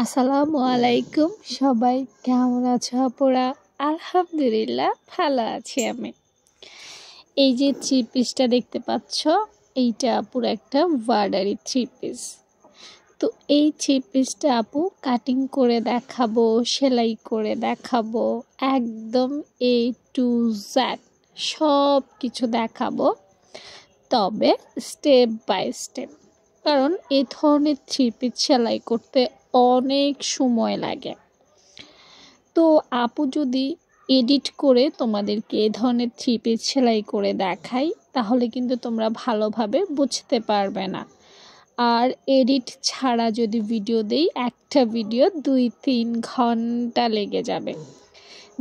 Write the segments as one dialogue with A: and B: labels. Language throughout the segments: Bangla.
A: আসসালামু আলাইকুম সবাই কেমন আছো আপুরা? আলহামদুলিল্লাহ ভালো আছি আমি। এই যে থ্রি পিসটা দেখতে পাচ্ছ, এইটা আপুর একটা ওয়ার্ডারি থ্রি পিস। তো এই থ্রি পিসটা আপু কাটিং করে দেখাবো, সেলাই করে দেখাবো, একদম এ টু জেড সব কিছু দেখাবো, তবে স্টেপ বাই স্টেপ। কারণ এই ধরনের থ্রি পিস সেলাই করতে অনেক সময় লাগে। তো আপু যদি এডিট করে তোমাদেরকে এই ধরনের থ্রি পিস সেলাই করে দেখাই, তাহলে কিন্তু তোমরা ভালোভাবে বুঝতে পারবে না। আর এডিট ছাড়া যদি ভিডিও দেই, একটা ভিডিও 2-3 ঘন্টা লেগে যাবে,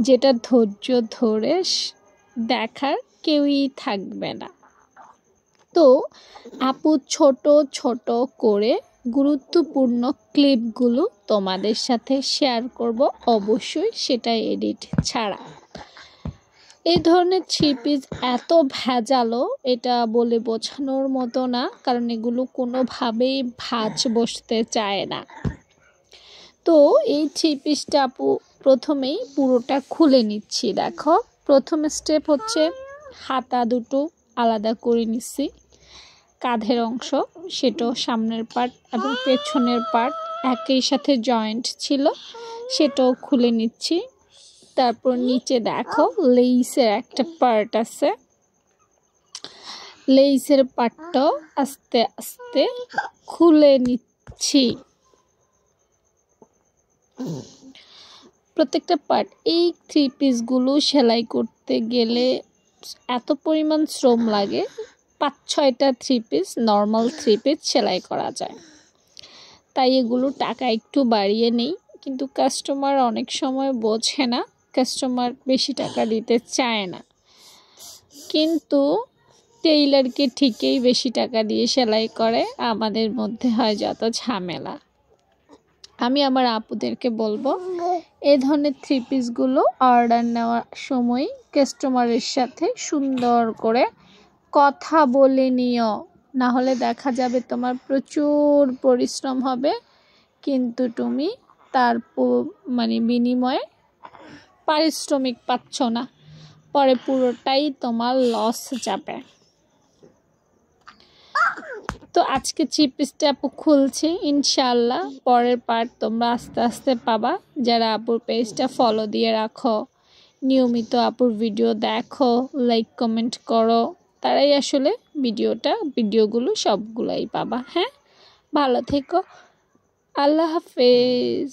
A: যেটা ধৈর্য ধরে দেখার কেউই থাকবে না। তো আপু ছোট ছোট করে গুরুত্বপূর্ণ ক্লিপগুলো তোমাদের সাথে শেয়ার করব, অবশ্যই সেটা এডিট ছাড়া। এই ধরনের থ্রি পিস এত ভেজালো, এটা বলে বোঝানোর মতো না, কারণ এগুলো কোনোভাবেই ভাঁজ বসতে চায় না। তো এই থ্রি পিসটা আপু প্রথমেই পুরোটা খুলে নিচ্ছি। দেখো, প্রথম স্টেপ হচ্ছে হাতা দুটো আলাদা করে নিচ্ছি। কাঁধের অংশ, সেটাও সামনের পার্ট এবং পেছনের পার্ট একই সাথে জয়েন্ট ছিল, সেটাও খুলে নিচ্ছি। তারপর নিচে দেখো লেইসের একটা পার্ট আছে, লেইসের পার্টটাও আস্তে আস্তে খুলে নিচ্ছি। প্রত্যেকটা পার্ট, এই থ্রি পিসগুলো সেলাই করতে গেলে এত পরিমাণ শ্রম লাগে, 5-6টা three piece normal three piece সেলাই করা যায়। তাই এগুলো টাকা একটু বাড়িয়ে নেই, কিন্তু কাস্টমার অনেক সময় বোঝে না, কাস্টমার বেশি টাকা দিতে চায় না, কিন্তু টেইলারকে ঠিকই বেশি টাকা দিয়ে সেলাই করে। আমাদের মধ্যে হয় যত ঝামেলা। আমি আমার আপুদেরকে বলবো, এই ধরনের থ্রি পিসগুলো অর্ডার নেওয়ার সময় কাস্টমারের সাথে সুন্দর করে কথা বলে নিও, না হলে দেখা যাবে তোমার প্রচুর পরিশ্রম হবে, কিন্তু তুমি তার বিনিময়ে পারিশ্রমিক পাচ্ছ না, পরে পুরোটাই তোমার লস যাবে। তো আজকে থ্রি পিসটা আপু খুলছি, ইনশাল্লাহ পরের পার্ট তোমরা আস্তে আস্তে পাবা। যারা আপুর পেজটা ফলো দিয়ে রাখো, নিয়মিত আপুর ভিডিও দেখো, লাইক কমেন্ট করো, তারাই আসলে ভিডিওগুলো সবগুলাই পাবা। হ্যাঁ, ভালো থেকো, আল্লাহ হাফেজ।